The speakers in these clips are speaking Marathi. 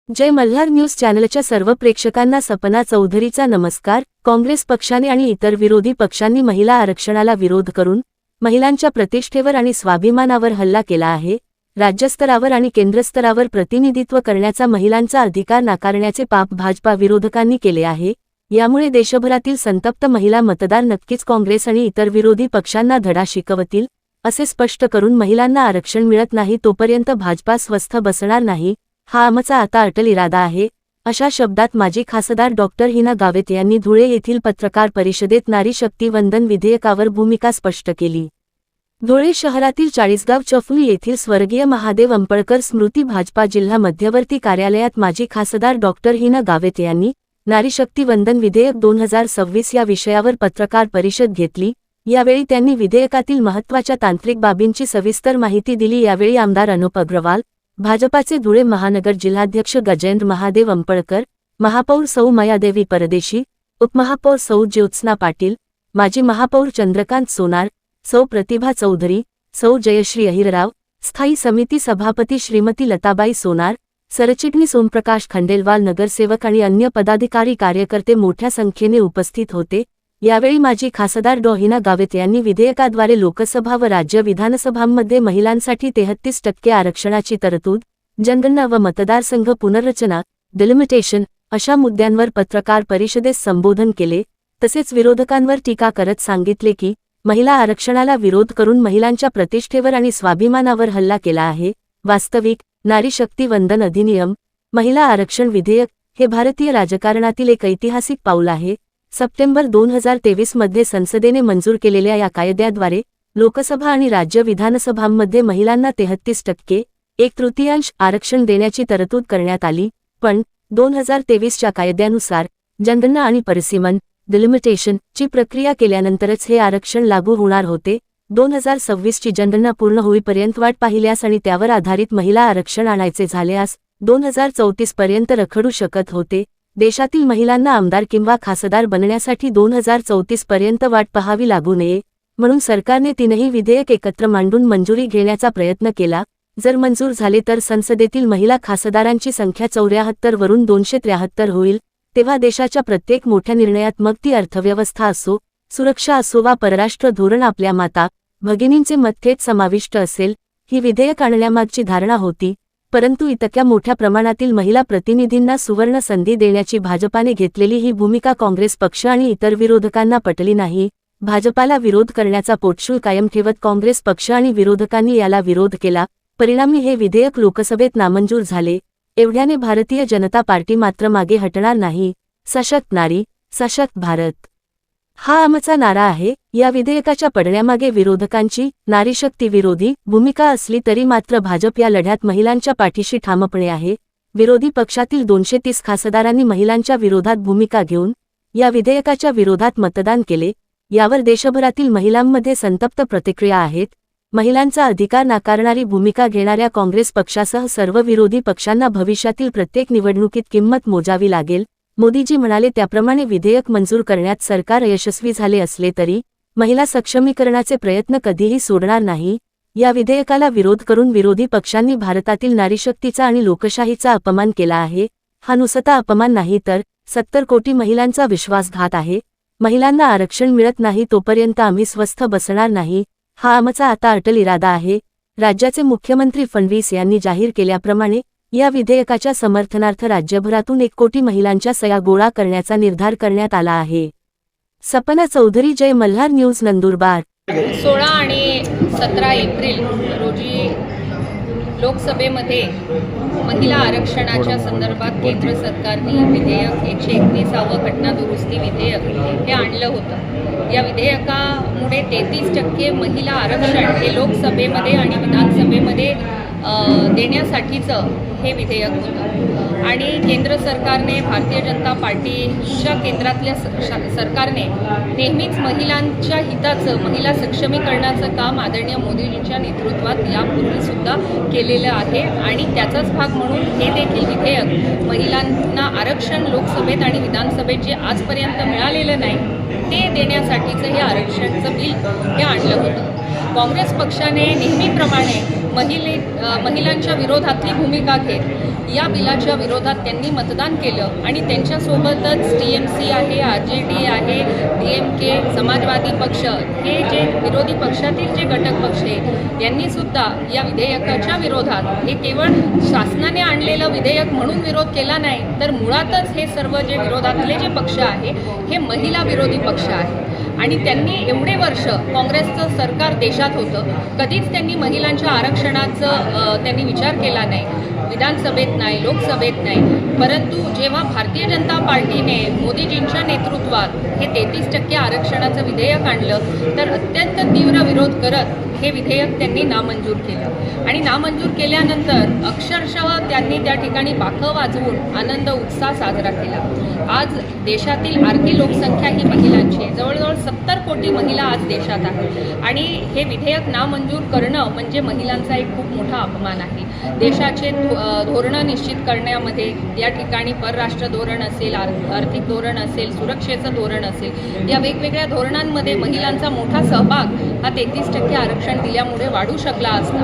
जय मल्हार न्यूज चॅनलच्या सर्व प्रेक्षकांना सपना चौधरीचा नमस्कार। काँग्रेस पक्षाने आणि इतर विरोधी पक्षांनी महिला आरक्षणाला विरोध करून महिलांच्या प्रतिष्ठेवर आणि स्वाभिमानावर हल्ला केला आहे। राज्यस्तरावर आणि केंद्रस्तरावर प्रतिनिधित्व करण्याचा महिलांचा अधिकार नाकारण्याचे पाप भाजपा विरोधकांनी केले आहे। यामुळे देशभरातील संतप्त महिला मतदार नक्कीच काँग्रेस आणि इतर विरोधी पक्षांना धडा शिकवतील, असे स्पष्ट करून महिलांना आरक्षण मिळत नाही तोपर्यंत भाजपा स्वस्थ बसणार नाही, हा आमचा आता अटल इरादा आहे, अशा शब्दात माजी खासदार डॉक्टर हिना गावित यांनी धुळे येथील पत्रकार परिषदेत नारी शक्ती वंदन विधेयकावर भूमिका स्पष्ट केली। धुळे शहरातील चाळीसगाव चौफुली येथील स्वर्गीय महादेव अंपळकर स्मृती भाजपा जिल्हा मध्यवर्ती कार्यालयात माजी खासदार डॉक्टर हिना गावित यांनी नारी शक्ती वंदन विधेयक 2026 या विषयावर पत्रकार परिषद घेतली। यावेळी त्यांनी विधेयकातील महत्त्वाच्या तांत्रिक बाबींची सविस्तर माहिती दिली। यावेळी आमदार अनुप अग्रवाल, भाजपाचे धुळे महानगर जिल्हाध्यक्ष गजेंद्र महादेव अंपळकर, महापौर सौ मायादेवी परदेशी, उपमहापौर सौ ज्योत्स्ना पाटील, माजी महापौर चंद्रकांत सोनार, सौ प्रतिभा चौधरी, सौ जयश्री अहिरराव, स्थायी समिती सभापती श्रीमती लताबाई सोनार, सरचिटणीस ओमप्रकाश खंडेलवाल, नगरसेवक आणि अन्य पदाधिकारी कार्यकर्ते मोठ्या संख्येने उपस्थित होते। यावेळी माजी खासदार डॉ हिना गावित यांनी विधेयकाद्वारे लोकसभा व राज्य विधानसभांमध्ये महिलांसाठी 33% आरक्षणाची तरतूद, जनगणना व मतदारसंघ पुनर्रचना, डिलिमिटेशन अशा मुद्द्यांवर पत्रकार परिषदेस संबोधन केले। तसेच विरोधकांवर टीका करत सांगितले की महिला आरक्षणाला विरोध करून महिलांच्या प्रतिष्ठेवर आणि स्वाभिमानावर हल्ला केला आहे। वास्तविक नारी शक्ती वंदन अधिनियम, महिला आरक्षण विधेयक हे भारतीय राजकारणातील एक ऐतिहासिक पाऊल आहे। सप्टेंबर 2023 मध्ये संसदेने मंजूर केलेल्या या कायद्याद्वारे लोकसभा आणि राज्य विधानसभांमध्ये महिलांना 33%, 1/3 आरक्षण देण्याची तरतूद करण्यात आली। पण 2023च्या कायद्यानुसार जनगणना आणि परिसीमन, डिलिमिटेशन ची प्रक्रिया केल्यानंतरच हे आरक्षण लागू होणार होते। 2026ची जनगणना पूर्ण होईपर्यंत वाट पाहिल्यास आणि त्यावर आधारित महिला आरक्षण आणायचे झाल्यास 2034 पर्यंत रखडू शकत होते। देशातील महिलांना आमदार किंवा खासदार बनण्यासाठी 2034 पर्यंत वाट पाहावी लागू नये, म्हणून सरकारने तीनही विधेयक एकत्र मांडून मंजुरी घेण्याचा प्रयत्न केला। जर मंजूर झाले तर संसदेतील महिला खासदारांची संख्या 74 वरून 273 होईल। तेव्हा देशाच्या प्रत्येक मोठ्या निर्णयात, मग ती अर्थव्यवस्था असो, सुरक्षा असो वा परराष्ट्र धोरण, आपल्या माता भगिनींचे मत थेट समाविष्ट असेल, ही विधेयक आणण्यामागची धारणा होती। परंतु इतक्या मोठ्या प्रमाणातील महिला प्रतिनिधींना सुवर्ण संधी देण्याची भाजपाने घेतलेली ही भूमिका काँग्रेस पक्ष आणि इतर विरोधकांना पटली नाही। भाजपाला विरोध करण्याचा पोटशूळ कायम ठेवत काँग्रेस पक्ष आणि विरोधकांनी याला विरोध केला। परिणामी हे विधेयक लोकसभेत नामंजूर झाले। एवढ्याने भारतीय जनता पार्टी मात्र मागे हटणार नाही। सशक्त नारी, सशक्त भारत हा आमचा नारा आहे। या विधेयकाच्या पडण्यामागे विरोधकांची नारी शक्ती विरोधी भूमिका असली तरी मात्र भाजप या लढ्यात महिलांच्या पाठीशी ठामपणे आहे। विरोधी पक्षातील 230 खासदारांनी महिलांच्या विरोधात भूमिका घेऊन या विधेयकाच्या विरोधात मतदान केले। यावर देशभरातील महिलांमध्ये संतप्त प्रतिक्रिया आहेत। महिलांचा अधिकार नाकारणारी भूमिका घेणाऱ्या काँग्रेस पक्षासह सर्व विरोधी पक्षांना भविष्यातील प्रत्येक निवडणुकीत किंमत मोजावी लागेल। मोदीजी म्हणाले त्याप्रमाणे विधेयक मंजूर करण्यात सरकार यशस्वी झाले असले तरी महिला सक्षमीकरणाचे प्रयत्न कधीही सोडणार नाही। या विधेयकाला विरोध करून विरोधी पक्षांनी भारतातील नारीशक्तीचा आणि लोकशाहीचा अपमान केला आहे। हा नुसता अपमान नाही तर 70 कोटी महिलांचा विश्वासघात आहे। महिलांना आरक्षण मिळत नाही तोपर्यंत आम्ही स्वस्थ बसणार नाही, हा आमचा आता अटल इरादा आहे। राज्याचे मुख्यमंत्री फडणवीस यांनी जाहीर केल्याप्रमाणे या विधेयकाच्या समर्थनार्थ राज्यभरातून 1 कोटी महिलांच्या सह्या गोळा करण्याचा निर्धार करण्यात आला आहे। सपना चौधरी, जय मल्हार न्यूज, नंदुरबार। 16 आणि 17 एप्रिल रोजी लोकसभेमध्ये महिला आरक्षणाच्या संदर्भात केंद्र सरकारने विधेयक 131 घटना दुरुस्ती विधेयक हे आणलं होतं। या विधेयकामुळे 33% महिला आरक्षण हे लोकसभेमध्ये आणि विधानसभेमध्ये देण्यासाठीचं हे विधेयक होतं। आणि केंद्र सरकारने, भारतीय जनता पार्टीच्या केंद्रातल्या सरकारने नेहमीच महिलांच्या हिताचं, महिला सक्षमीकरणाचं काम आदरणीय मोदीजींच्या नेतृत्वात यापूर्वीसुद्धा केलेलं आहे। आणि त्याचाच भाग म्हणून हे देखील विधेयक महिलांना आरक्षण लोकसभेत आणि विधानसभेत जे आजपर्यंत मिळालेलं नाही ते देण्यासाठीचं हे आरक्षणचं बिल हे आणलं होतं। काँग्रेस पक्षाने नेहमीप्रमाणे महिलांच्या विरोधातली भूमिका घेत या बिलाच्या विरोधात त्यांनी मतदान केलं आणि त्यांच्यासोबतच TMC आहे, RJD आहे, DMK, समाजवादी पक्ष हे जे विरोधी पक्षातील जे घटक पक्ष आहेत यांनी सुद्धा या विधेयकाच्या विरोधात हे केवळ शासनाने आणलेलं विधेयक म्हणून विरोध केला नाही, तर मुळातच हे सर्व जे विरोधातले जे पक्ष आहे हे महिला विरोधी पक्ष आहे. आणि त्यांनी एवढे वर्ष काँग्रेसचं सरकार देशात होतं, कधीच त्यांनी महिलांच्या आरक्षणाचं त्यांनी विचार केला नाही, विधानसभेत नाही, लोकसभेत नाही. परंतु जेव्हा भारतीय जनता पार्टीने मोदीजींच्या नेतृत्वात हे 33% आरक्षणाचं विधेयक आणलं तर अत्यंत तीव्र विरोध करत हे विधेयक त्यांनी नामंजूर केलं आणि नामंजूर केल्यानंतर अक्षरशः त्यांनी त्या ठिकाणी बाखं वाजवून आनंद उत्साह साजरा केला. आज देशातील आर्थिक लोकसंख्या ही महिलांची आहे, जवळजवळ 70 कोटी महिला आज देशात आहेत आणि हे विधेयक नामंजूर करणं म्हणजे महिलांचा एक खूप मोठा अपमान आहे. देशाचे धोरणं निश्चित करण्यामध्ये या ठिकाणी परराष्ट्र धोरण असेल, आर्थिक धोरण असेल, सुरक्षेचं धोरण असेल, या वेगवेगळ्या धोरणांमध्ये महिलांचा मोठा सहभाग हा 33% आरक्षण दिल्यामुळे वाढू शकला असता.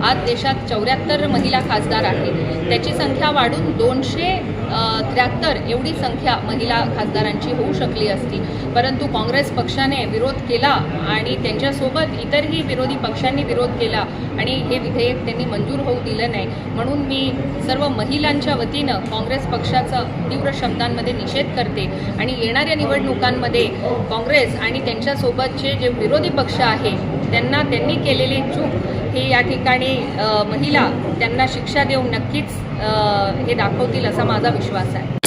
आज देशात 74 महिला खासदार आहेत, त्याची संख्या वाढून 273 एवढी संख्या महिला खासदारांची होऊ शकली असती. परंतु काँग्रेस पक्षाने विरोध केला आणि त्यांच्यासोबत इतरही विरोधी पक्षांनी विरोध केला आणि हे विधेयक त्यांनी मंजूर होऊ दिलं नाही. म्हणून मी सर्व महिलांच्या वतीनं काँग्रेस पक्षाचा तीव्र शब्दांमध्ये निषेध करते आणि येणाऱ्या निवडणुकांमध्ये काँग्रेस आणि त्यांच्यासोबतचे जे विरोधी पक्ष आहे त्यांनी केलेली चूक हे या ठिकाणी महिला त्यांना शिक्षा देऊन नक्कीच हे दाखवतील असा माझा विश्वास आहे.